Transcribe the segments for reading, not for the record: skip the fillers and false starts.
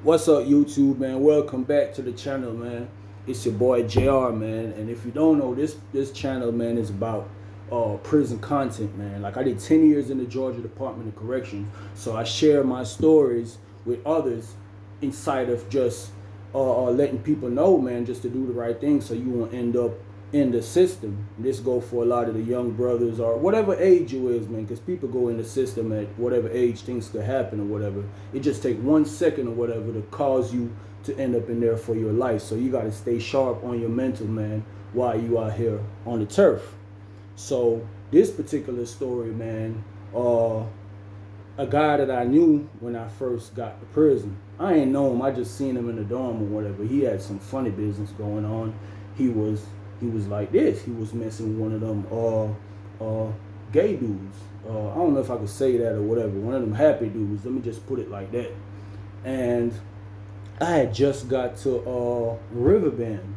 What's up, YouTube, man? Welcome back to the channel, man. It's your boy JR, man. And if you don't know, this channel, man, is about prison content, man. Like I did 10 years in the Georgia Department of Corrections, so I share my stories with others inside of just letting people know, man, just to do the right thing, so you won't end up in the system. This go for a lot of the young brothers or whatever age you is, man, because people go in the system at whatever age things could happen or whatever. It just take 1 second or whatever to cause you to end up in there for your life. So you got to stay sharp on your mental, man, while you out here on the turf. So this particular story, man, a guy that I knew when I first got to prison. I ain't know him. I just seen him in the dorm or whatever. He had some funny business going on. He was like this. He was messing with one of them gay dudes. I don't know if I could say that or whatever. One of them happy dudes. Let me just put it like that. And I had just got to Riverbend.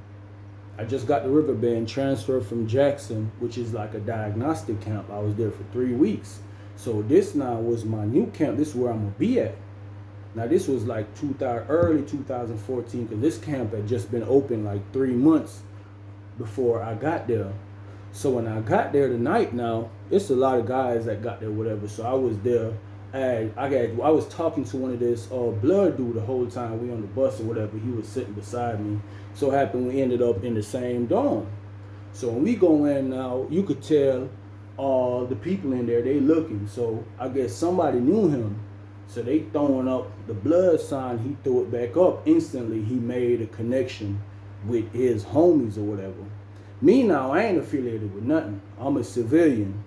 I just got to Riverbend, transferred from Jackson, which is like a diagnostic camp. I was there for 3 weeks. So this now was my new camp. This is where I'm gonna be at. Now this was like early 2014, because this camp had just been open like 3 months before I got there. So when I got there tonight, now it's a lot of guys that got there, whatever. So I was there, and I was talking to one of this blood dude the whole time we on the bus or whatever. He was sitting beside me. So it happened we ended up in the same dorm. So when we go in now, you could tell the people in there, they looking. So I guess somebody knew him. So they throwing up the blood sign. He threw it back up. Instantly, he made a connection with his homies or whatever. Me now, I ain't affiliated with nothing. I'm a civilian.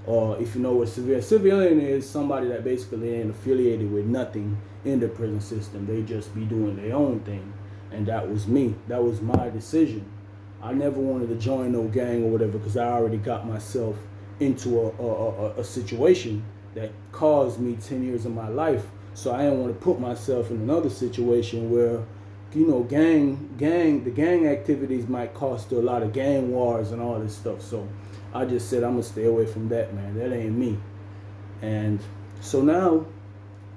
Or if you know what civilian is, somebody that basically ain't affiliated with nothing in the prison system. They just be doing their own thing. And that was me. That was my decision. I never wanted to join no gang or whatever, because I already got myself into a situation that caused me 10 years of my life. So I didn't want to put myself in another situation where, you know, the gang activities might cost a lot of gang wars and all this stuff. So I just said, I'm gonna stay away from that, man. That ain't me. And so now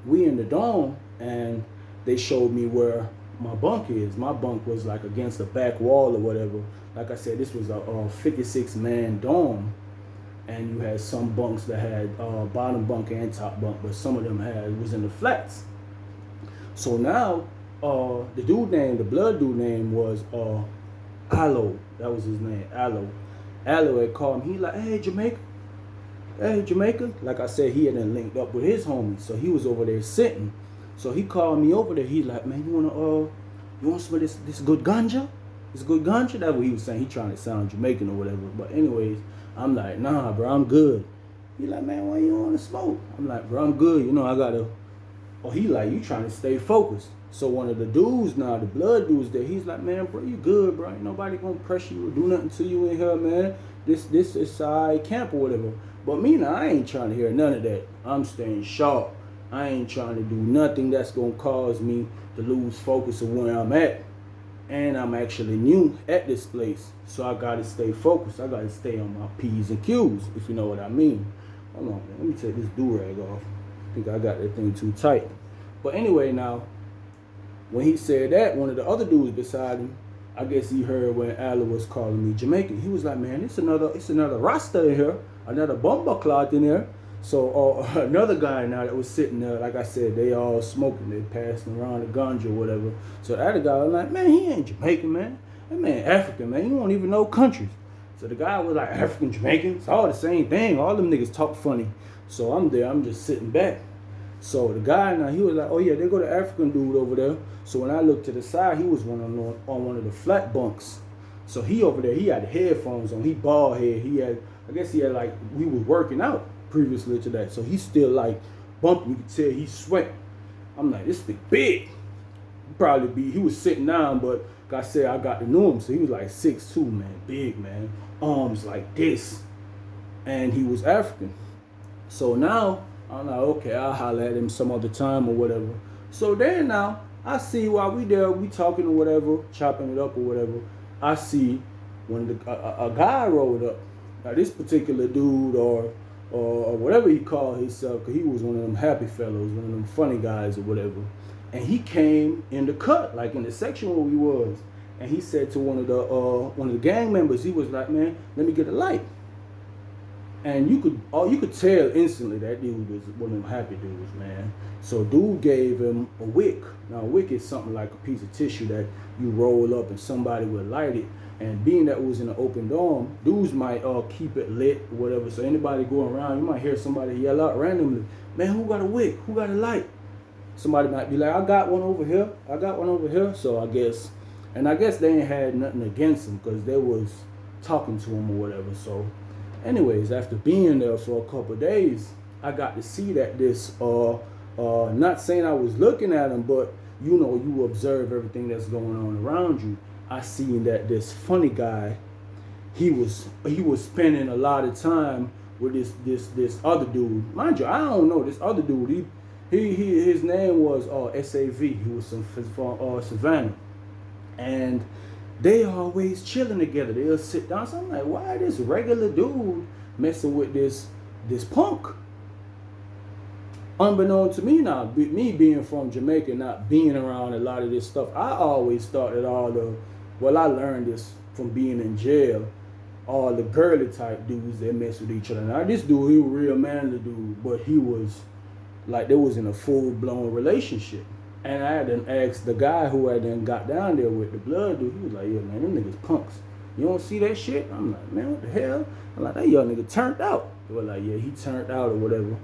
we in the dorm, and they showed me where my bunk is. My bunk was like against the back wall or whatever. Like I said, this was a 56-man dorm, and you had some bunks that had bottom bunk and top bunk, but some of them was in the flats. So now the blood dude name was Aloe. That was his name, Aloe. Aloe had called him. He like, hey Jamaica. Like I said, he had then linked up with his homies, so he was over there sitting. So he called me over there. He like, man, you want some of this good ganja? This good ganja? That's what he was saying. He trying to sound Jamaican or whatever. But anyways, I'm like, nah, bro, I'm good. He like, man, why you want to smoke? I'm like, bro, I'm good. You know, I gotta. Oh, he like, you trying to stay focused. So one of the dudes now, the blood dudes there, he's like, man, bro, you good, bro. Ain't nobody gonna press you or do nothing to you in here, man. This is camp or whatever. But me now, I ain't trying to hear none of that. I'm staying sharp. I ain't trying to do nothing that's gonna cause me to lose focus of where I'm at. And I'm actually new at this place, so I gotta stay focused. I gotta stay on my P's and Q's, if you know what I mean. Hold on, man. Let me take this do-rag off. I think I got that thing too tight. But anyway, now, when he said that, one of the other dudes beside him, I guess he heard when Aloe was calling me Jamaican. He was like, man, it's another Rasta in here, another bumper cloth in there. So another guy now that was sitting there, like I said, they all smoking, they passing around the ganja or whatever. So the other guy was like, man, he ain't Jamaican, man. That man African, man. You don't even know countries. So the guy was like, African, Jamaican, it's all the same thing. All them niggas talk funny. So I'm there, I'm just sitting back. So the guy now, he was like, oh yeah, they go to African dude over there. So when I looked to the side, he was on one of the flat bunks. So he over there, he had headphones on, he bald head. I guess he had like, we was working out previously to that. So he's still like bumping, you could tell he's sweating. I'm like, this thing big. He was sitting down, but like I said, I got to know him. So he was like 6'2", man, big, man. Arms like this. And he was African. So now, I'm like, okay, I'll holler at him some other time or whatever. So then now, I see while we there, we talking or whatever, chopping it up or whatever, I see when a guy rolled up. Now this particular dude or whatever he called himself, because he was one of them happy fellows, one of them funny guys or whatever. And he came in the cut, like in the section where we was. And he said to one of the gang members, he was like, man, let me get a light. And you could tell instantly that dude was one of them happy dudes, man. So dude gave him a wick. Now a wick is something like a piece of tissue that you roll up and somebody will light it. And being that it was in an open dorm, dudes might keep it lit or whatever. So anybody going around, you might hear somebody yell out randomly, man, who got a wick? Who got a light? Somebody might be like, I got one over here. I got one over here. So I guess they ain't had nothing against him because they was talking to him or whatever. So anyways, after being there for a couple of days, I got to see that this, not saying I was looking at him, but you observe everything that's going on around you. I seen that this funny guy, he was spending a lot of time with this other dude. Mind you, I don't know this other dude. His name was SAV. He was from Savannah, and they always chilling together. They'll sit down. So I'm like, why this regular dude messing with this punk? Unbeknown to me now, me being from Jamaica, not being around a lot of this stuff, I always thought that I learned this from being in jail, all the girly type dudes that mess with each other. Now this dude, he was a real manly dude, but he was like, they was in a full-blown relationship. And I had to ask the guy who had then got down there with the blood dude, he was like, yeah, man, them niggas punks. You don't see that shit? I'm like, man, what the hell? I'm like, that young nigga turned out. They were like, yeah, he turned out or whatever.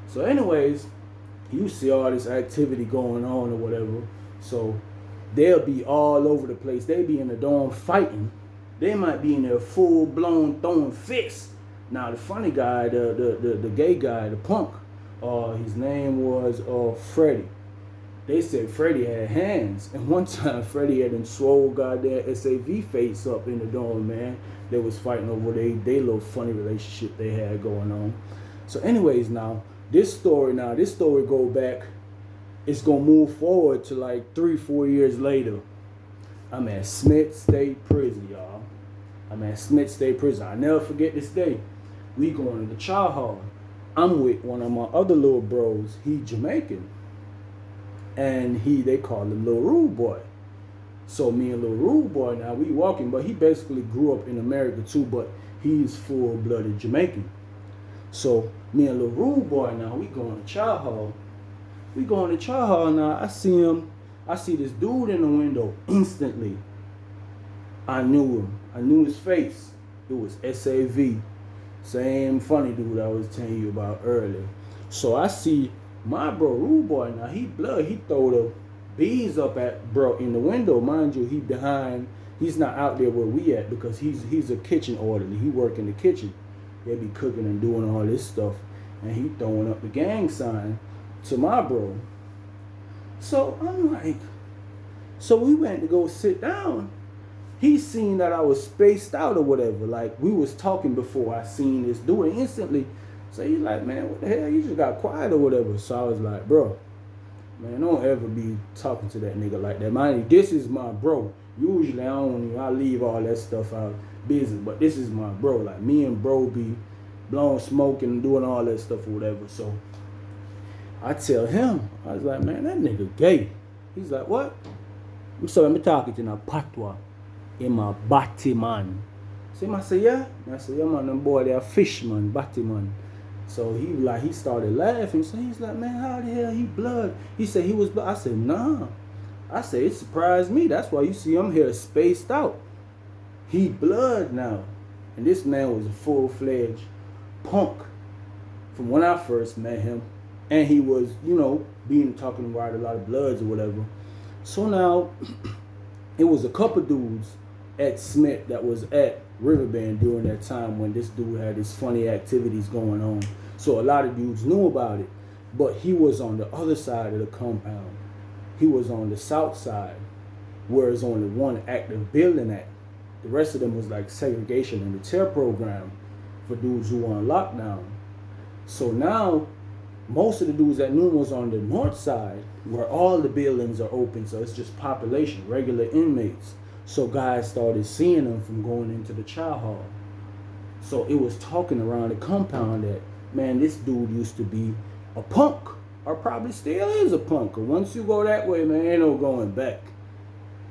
So anyways, you see all this activity going on or whatever. So they'll be all over the place. They be in the dorm fighting. They might be in there full-blown throwing fists. Now the funny guy, the gay guy, the punk, his name was Freddie. They said Freddie had hands. And one time Freddie had them swole goddamn SAV face up in the dorm, man. They was fighting over they little funny relationship they had going on. So anyways, now this story go back, it's gonna move forward to like 3-4 years later. I'm at Smith State Prison, y'all. I'm at Smith State Prison. I never forget this day. We going to the chow hall. I'm with one of my other little bros. He Jamaican. And they call him Lil Rude Boy. So me and Lil Rude Boy, now we walking, but he basically grew up in America too, but he's full-blooded Jamaican. So me and Lil Rude Boy, now we going to chow hall. We going to chow hall now. I see this dude in the window instantly. I knew him. I knew his face. It was SAV. Same funny dude I was telling you about earlier. So I see my bro Rude Boy now, he throw the bees up at bro in the window. Mind you, he's not out there where we at because he's a kitchen orderly. He work in the kitchen. They be cooking and doing all this stuff. And he throwing up the gang sign to my bro. So I'm like, so we went to go sit down. He seen that I was spaced out or whatever. Like we was talking before I seen this dude. And instantly, so he's like, man, what the hell? You just got quiet or whatever. So I was like, bro, man, don't ever be talking to that nigga like that. Mind you, this is my bro. Usually I leave all that stuff out business, but this is my bro. Like me and bro be blowing smoke and doing all that stuff or whatever. So I tell him, I was like, man, that nigga gay. He's like, what? I'm sorry, I'm talking to you patois. In my batty man. So I say, yeah? I say, yeah man, them boy, they're fish man, batty man. So he started laughing. So he's like, man, how the hell he blood? He said he was blood. I said, nah. I said, it surprised me. That's why you see him here spaced out. He blood now. And this man was a full-fledged punk from when I first met him. And he was, talking about a lot of bloods or whatever. So now, it was a couple dudes at Smith that was at Riverbend during that time when this dude had his funny activities going on. So a lot of dudes knew about it, but he was on the other side of the compound. He was on the south side, where there's only one active building at. The rest of them was like segregation and the deter program for dudes who were on lockdown. So now, most of the dudes that knew was on the north side, where all the buildings are open, so it's just population, regular inmates. So guys started seeing them from going into the chow hall. So it was talking around the compound that, man, this dude used to be a punk. or probably still is a punk. 'Cause once you go that way, man, ain't no going back.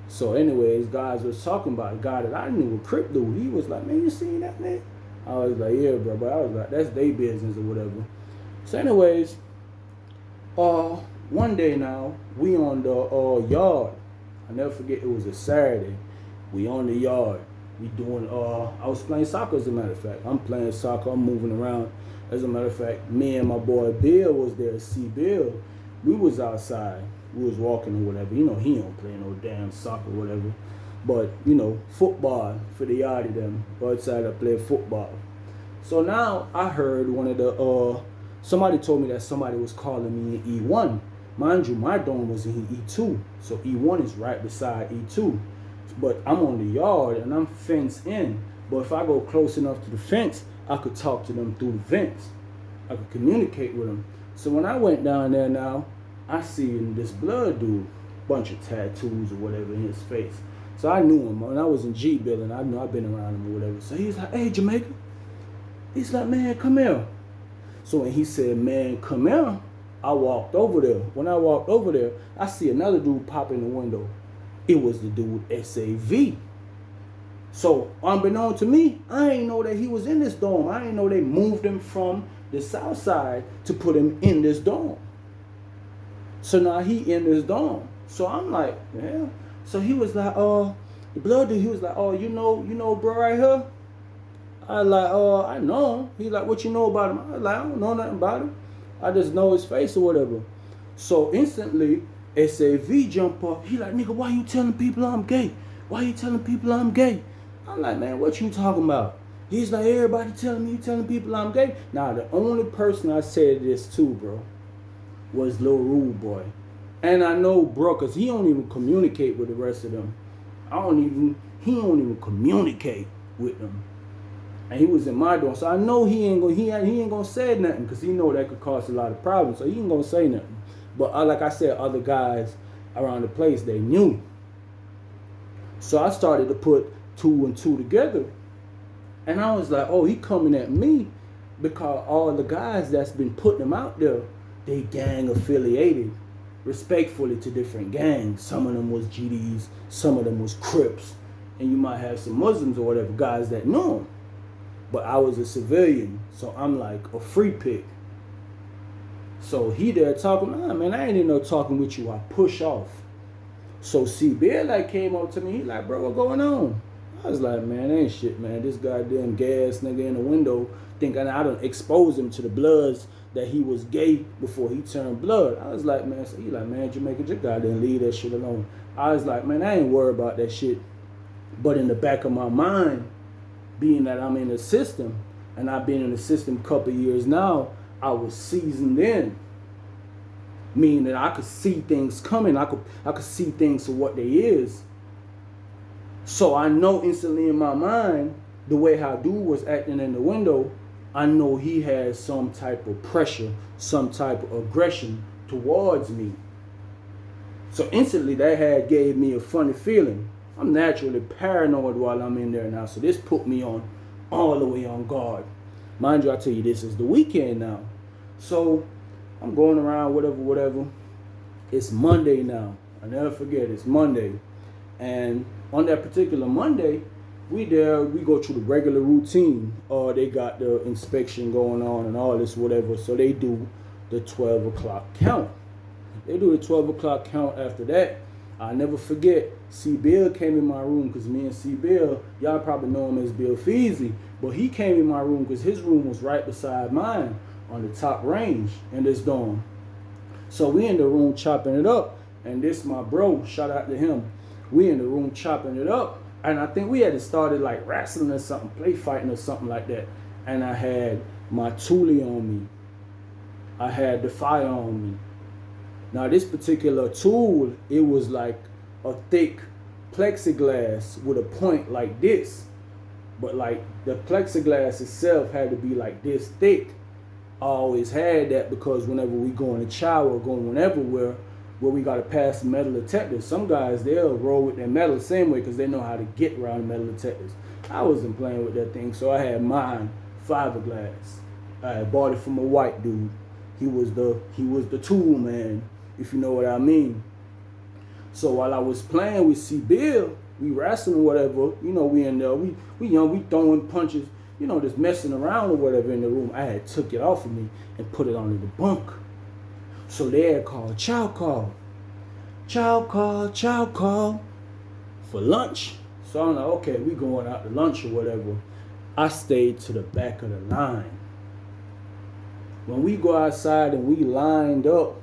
So anyways, guys was talking about a guy that I knew, a Crip dude. He was like, man, you seen that, man? I was like, yeah, bro. But I was like, that's their business or whatever. So anyways, one day now, we on the yard. I never forget, it was a Saturday. We on the yard. We doing, I was playing soccer, as a matter of fact. I'm playing soccer, I'm moving around. As a matter of fact, me and my boy Bill was there. See Bill, we was outside. We was walking or whatever. You know, he don't play no damn soccer or whatever. But, you know, football for the yardie them. Go outside, I play football. So now I heard one of the, somebody told me that somebody was calling me in E1. Mind you, my dorm was in E2. So E1 is right beside E2. But I'm on the yard and I'm fenced in. But if I go close enough to the fence, I could talk to them through the vents. I could communicate with them. So when I went down there now, I seen this blood dude, bunch of tattoos or whatever in his face. So I knew him. When I was in G building, I knew I've been around him or whatever. So he's like, hey, Jamaica. He's like, man, come here. So when he said, man, come here, I walked over there. When I walked over there, I see another dude pop in the window. It was the dude SAV. So unbeknown to me, I ain't know that he was in this dorm. I ain't know they moved him from the south side to put him in this dorm. So now he in this dorm. So I'm like, yeah. So he was like, the blood dude, he was like, oh, you know bro right here? I like, I know him. He's like, what you know about him? I was like, I don't know nothing about him. I just know his face or whatever. So instantly, SAV jump up. He like, nigga, why you telling people I'm gay? Why you telling people I'm gay? I'm like, man, what you talking about? He's like, everybody telling me you telling people I'm gay. Now, the only person I said this to, bro, was Lil Rude Boy. And I know, bro, because he don't even communicate with the rest of them. He don't even communicate with them. And he was in my dorm. So I know he ain't gonna say nothing because he know that could cause a lot of problems. So he ain't gonna say nothing. But like I said, other guys around the place, they knew. So I started to put 2 and 2 together. And I was like, oh, he coming at me because all the guys that's been putting him out there, they gang affiliated respectfully to different gangs. Some of them was GDs, some of them was Crips. And you might have some Muslims or whatever, guys that know him. But I was a civilian, so I'm like a free pick. So he there talking, nah, man, I ain't in no talking with you. I push off. So C-Bill like came up to me, he like, bro, what going on? I was like, man, ain't shit, man. This goddamn gas nigga in the window thinking I done expose him to the bloods that he was gay before he turned blood. I was like, man, so he like, man, Jamaica, just goddamn leave that shit alone. I was like, man, I ain't worried about that shit. But in the back of my mind, being that I'm in the system, and I've been in the system a couple years now, I was seasoned in. Meaning that I could see things coming. I could see things for what they is. So I know instantly in my mind, the way how dude was acting in the window, I know he has some type of pressure, some type of aggression towards me. So instantly that gave me a funny feeling. I'm naturally paranoid while I'm in there now. So this put me on all the way on guard. Mind you, I tell you, this is the weekend now. So I'm going around, whatever. It's Monday now. I'll never forget, it's Monday. And on that particular Monday, we go through the regular routine. They got the inspection going on and all this, whatever. So they do the 12 o'clock count. They do the 12 o'clock count after that. I'll never forget, C-Bill came in my room because me and C-Bill, y'all probably know him as Bill Feezy, but he came in my room because his room was right beside mine on the top range in this dorm. So we in the room chopping it up, and this my bro, shout out to him. We in the room chopping it up, and I think we had started like wrestling or something, play fighting or something like that. And I had my Thule on me. I had the fire on me. Now this particular tool, it was like a thick plexiglass with a point like this. But like the plexiglass itself had to be like this thick. I always had that because whenever we go in the shower or going whenever where we got to pass the metal detectors, some guys, they'll roll with their metal the same way because they know how to get around the metal detectors. I wasn't playing with that thing, so I had mine fiberglass. I had bought it from a white dude. He was the tool man, if you know what I mean. So while I was playing with C Bill, we wrestling or whatever, we in there, we young, we throwing punches, just messing around or whatever in the room. I had took it off of me and put it under the bunk. So they had called chow call for lunch. So I'm like, okay, we going out to lunch or whatever. I stayed to the back of the line. When we go outside and we lined up,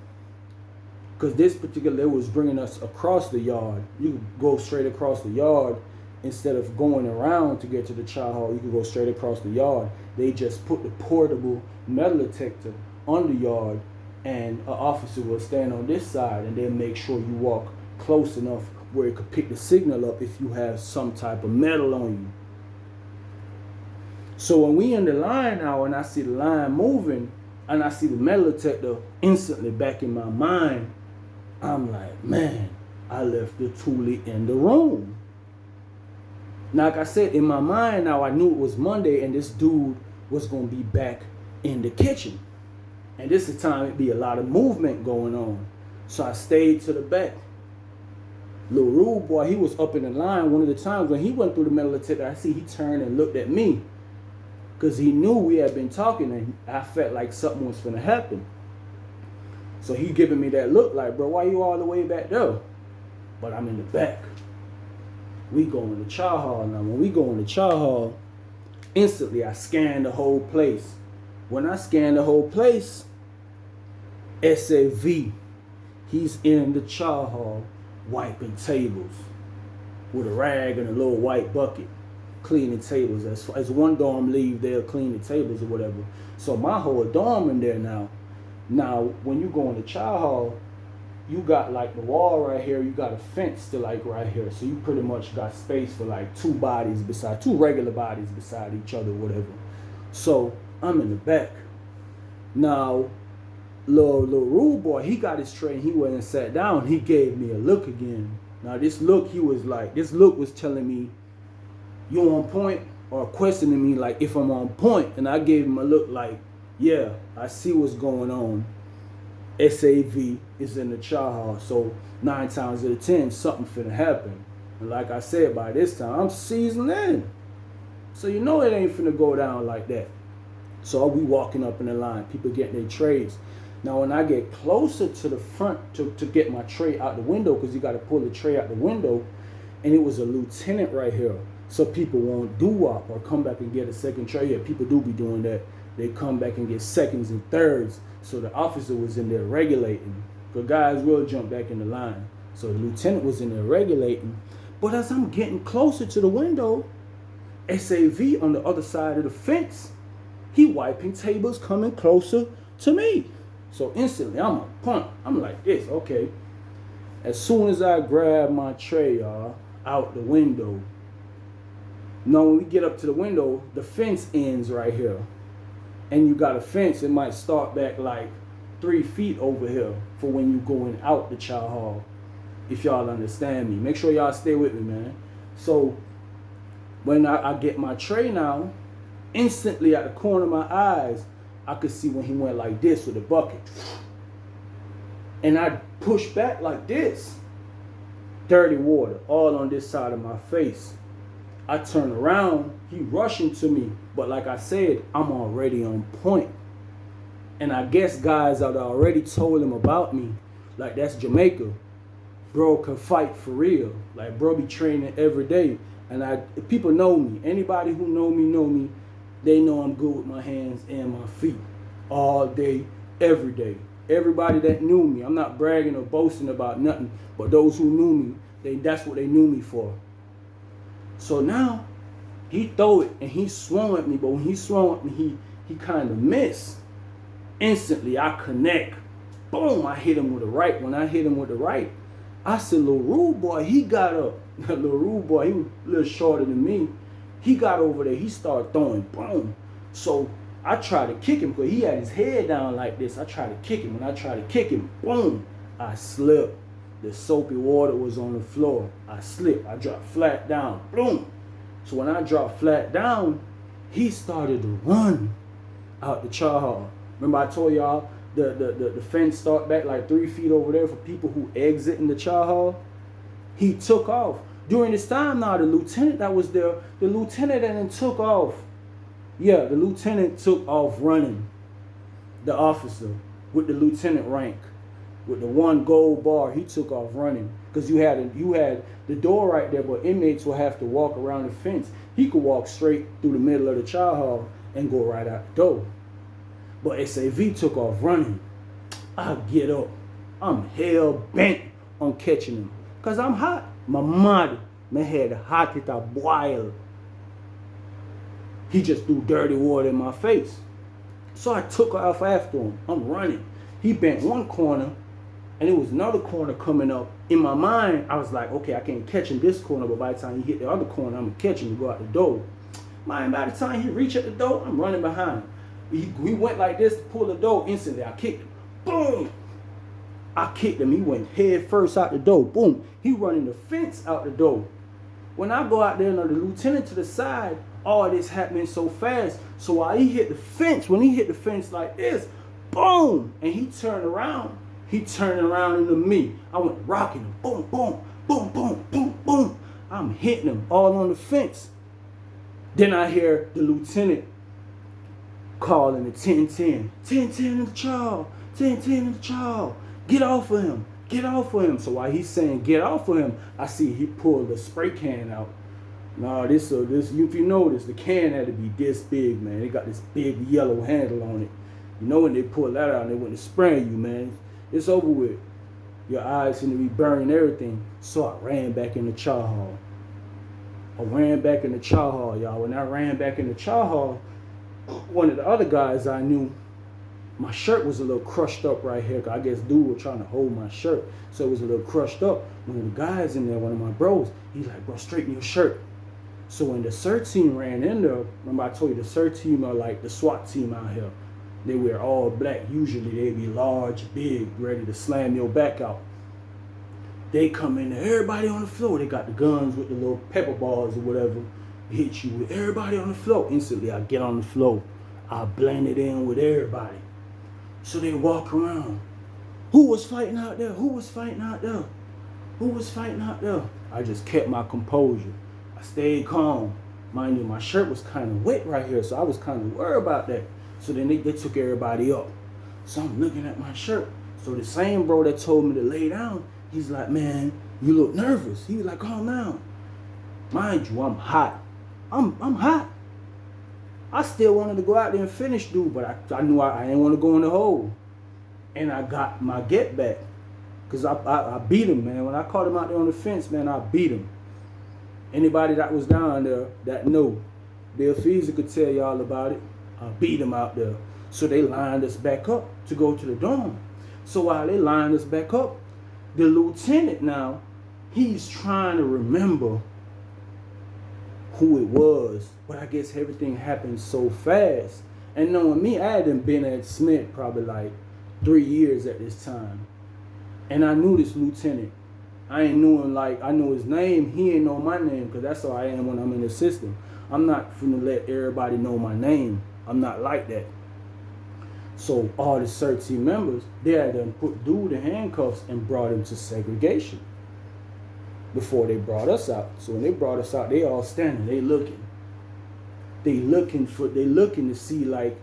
because this particular, they was bringing us across the yard. You could go straight across the yard instead of going around to get to the chow hall. You could go straight across the yard. They just put the portable metal detector on the yard, and an officer will stand on this side and then make sure you walk close enough where it could pick the signal up if you have some type of metal on you. So when we in the line now and I see the line moving and I see the metal detector, instantly back in my mind, I'm like, man, I left the toolie in the room. Now, like I said, in my mind now, I knew it was Monday and this dude was going to be back in the kitchen. And this is the time it'd be a lot of movement going on. So I stayed to the back. Lil Rude Boy, he was up in the line. One of the times when he went through the metal detector, I see he turned and looked at me. Because he knew we had been talking and I felt like something was going to happen. So he giving me that look like, bro, why you all the way back there? But I'm in the back. We go in the chow hall now. When we go in the chow hall, instantly I scan the whole place. When I scan the whole place, SAV, he's in the chow hall wiping tables with a rag and a little white bucket, cleaning tables. As one dorm leave, they'll clean the tables or whatever. So my whole dorm in there now. Now, when you go in the chow hall, you got like the wall right here, you got a fence to like right here. So you pretty much got space for like two regular bodies beside each other, whatever. So I'm in the back. Now, little Rude Boy, he got his tray and he went and sat down. He gave me a look again. Now this look was telling me, you on point, or questioning me like if I'm on point. And I gave him a look like, yeah, I see what's going on. SAV is in the chow hall. So 9 times out of 10, something finna happen. And like I said, by this time, I'm seasoned in. So you know it ain't finna go down like that. So we walking up in the line, people getting their trays. Now when I get closer to the front to get my tray out the window, because you got to pull the tray out the window, and it was a lieutenant right here. So people won't do-wop or come back and get a second tray. Yeah, people do be doing that. They come back and get seconds and thirds. So the officer was in there regulating. The guys will jump back in the line. So the lieutenant was in there regulating. But as I'm getting closer to the window, SAV on the other side of the fence, he wiping tables coming closer to me. So instantly I'm a punt. I'm like this, okay. As soon as I grab my tray, y'all, out the window. Now when we get up to the window, the fence ends right here. And you got a fence, it might start back like 3 feet over here for when you going out the chow hall. If y'all understand me. Make sure y'all stay with me, man. So when I get my tray now, instantly at the corner of my eyes, I could see when he went like this with the bucket. And I pushed back like this. Dirty water all on this side of my face. I turn around, he rushing to me. But like I said, I'm already on point. And I guess guys had already told him about me. Like, that's Jamaica. Bro can fight for real. Like, bro be training every day. And people know me. Anybody who know me, they know I'm good with my hands and my feet. All day, every day. Everybody that knew me, I'm not bragging or boasting about nothing. But those who knew me, that's what they knew me for. So now, he throw it and he swung at me. But when he swung at me, he kind of missed. Instantly, I connect. Boom, I hit him with the right. When I hit him with the right, I said, Lil Rude Boy, he got up. Lil Rude Boy, he was a little shorter than me. He got over there. He started throwing. Boom. So I tried to kick him because he had his head down like this. I tried to kick him. When I tried to kick him, boom, I slipped. The soapy water was on the floor. I slipped. I dropped flat down. Boom. So when I dropped flat down, he started to run out the chow hall. Remember I told y'all the fence start back like 3 feet over there for people who exit in the chow hall. He took off. During this time now, the lieutenant that was there, the lieutenant then took off. Yeah, the lieutenant took off running. The officer with the lieutenant rank, with the 1 gold bar, he took off running. Because you had the door right there, but inmates will have to walk around the fence. He could walk straight through the middle of the chow hall and go right out the door. But SAV took off running. I get up. I'm hell bent on catching him. Because I'm hot. My head hot it a boil. He just threw dirty water in my face. So I took off after him. I'm running. He bent one corner, and there was another corner coming up. In my mind, I was like, okay, I can't catch him this corner, but by the time he hit the other corner, I'm going to catch him and go out the door. By the time he reached at the door, I'm running behind. We went like this to pull the door. Instantly, I kicked him. Boom! I kicked him. He went head first out the door. Boom! He running the fence out the door. When I go out there, and the lieutenant to the side, all this happening so fast. So while he hit the fence, when he hit the fence like this, boom! And he turned around. He turned around into me. I went rocking him. Boom, boom, boom, boom, boom, boom. I'm hitting him all on the fence. Then I hear the lieutenant calling the 1010. 1010 in the chow. 1010 in the chow. Get off of him. Get off of him. So while he's saying get off of him, I see he pulled the spray can out. Nah, this if you notice, the can had to be this big, man. They got this big yellow handle on it. You know when they pull that out, they want to spray you, man. It's over with. Your eyes seem to be burning everything. So I ran back in the chow hall. Y'all. When I ran back in the chow hall, one of the other guys I knew, my shirt was a little crushed up right here. I guess dude was trying to hold my shirt, so it was a little crushed up. One of the guys in there, one of my bros, he's like, bro, straighten your shirt. So when the CERT team ran in there, remember I told you the CERT team are like the SWAT team out here. They wear all black. Usually they be large, big, ready to slam your back out. They come in there, everybody on the floor. They got the guns with the little pepper balls or whatever. Hit you with everybody on the floor. Instantly I get on the floor. I blend it in with everybody. So they walk around. Who was fighting out there? Who was fighting out there? Who was fighting out there? I just kept my composure. I stayed calm. Mind you, my shirt was kind of wet right here, so I was kind of worried about that. So then they took everybody up. So I'm looking at my shirt. So the same bro that told me to lay down, he's like, man, you look nervous. He was like, calm down. Mind you, I'm hot. I'm hot. I still wanted to go out there and finish, dude, but I knew I didn't want to go in the hole. And I got my get back. Because I beat him, man. When I caught him out there on the fence, man, I beat him. Anybody that was down there that knew, Bill Feezy could tell y'all about it. I beat him out there. So they lined us back up to go to the dorm. So while they lined us back up, the lieutenant now, he's trying to remember who it was. But I guess everything happened so fast. And knowing me, I hadn't been at Smith probably like 3 years at this time. And I knew this lieutenant. I ain't knew him like, I knew his name. He ain't know my name because that's how I am when I'm in the system. I'm not finna let everybody know my name. I'm not like that. So all the CERT team members, they had to put dude in handcuffs and brought him to segregation before they brought us out. So when they brought us out, they all standing, they looking. They looking to see like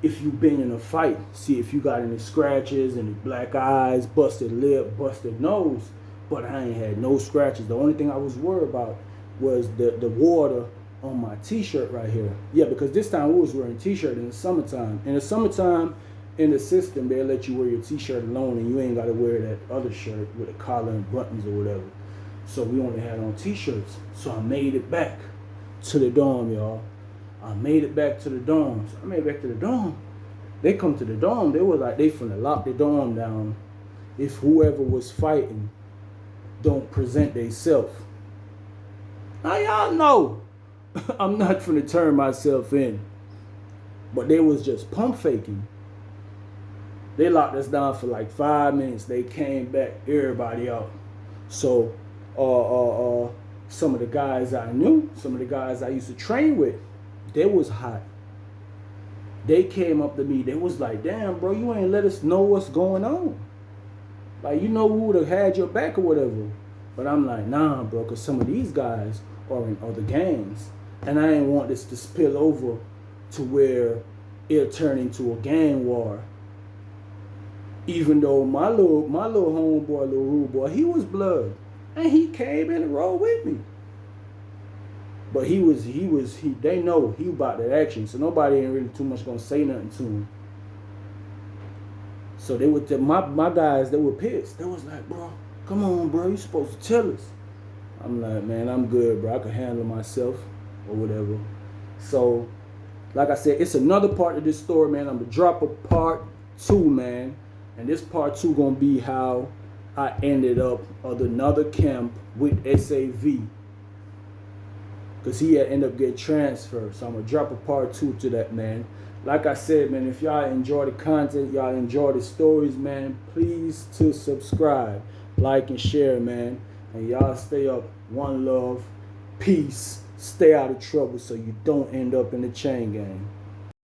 if you been in a fight, see if you got any scratches, any black eyes, busted lip, busted nose. But I ain't had no scratches. The only thing I was worried about was the water on my t-shirt right here. Yeah, because this time we was wearing t-shirt in the summertime. In the summertime, in the system, they'll let you wear your t-shirt alone and you ain't got to wear that other shirt with a collar and buttons or whatever. So we only had on t-shirts. So I made it back to the dorm, y'all. I made it back to the dorm. So I made it back to the dorm. They come to the dorm. They were like, they finna lock the dorm down if whoever was fighting don't present theyself. Now y'all know I'm not finna turn myself in. But they was just pump faking. They locked us down for like 5 minutes. They came back, everybody out. So some of the guys I knew, some of the guys I used to train with, they was hot. they came up to me. They was like, damn, bro, you ain't let us know what's going on. Like, you know, we would have had your back or whatever. But I'm like, nah, bro, because some of these guys are in other gangs. And I ain't want this to spill over to where it'll turn into a gang war. Even though my little homeboy, little rude boy, he was blood. And he came in the road with me. But they know he about that action. So nobody ain't really too much gonna say nothing to him. So they were my guys, they were pissed. They was like, bro, come on, bro, you supposed to tell us. I'm like, man, I'm good, bro. I can handle myself or whatever. So, like I said, it's another part of this story, man. I'm gonna drop a part 2, man. And this part 2 gonna be how I ended up at another camp with SAV. Because he had ended up getting transferred. So I'm gonna drop a part 2 to that, man. Like I said, man, if y'all enjoy the content, y'all enjoy the stories, man, please to subscribe, like, and share, man. And y'all stay up. One love, peace, stay out of trouble so you don't end up in the chain gang.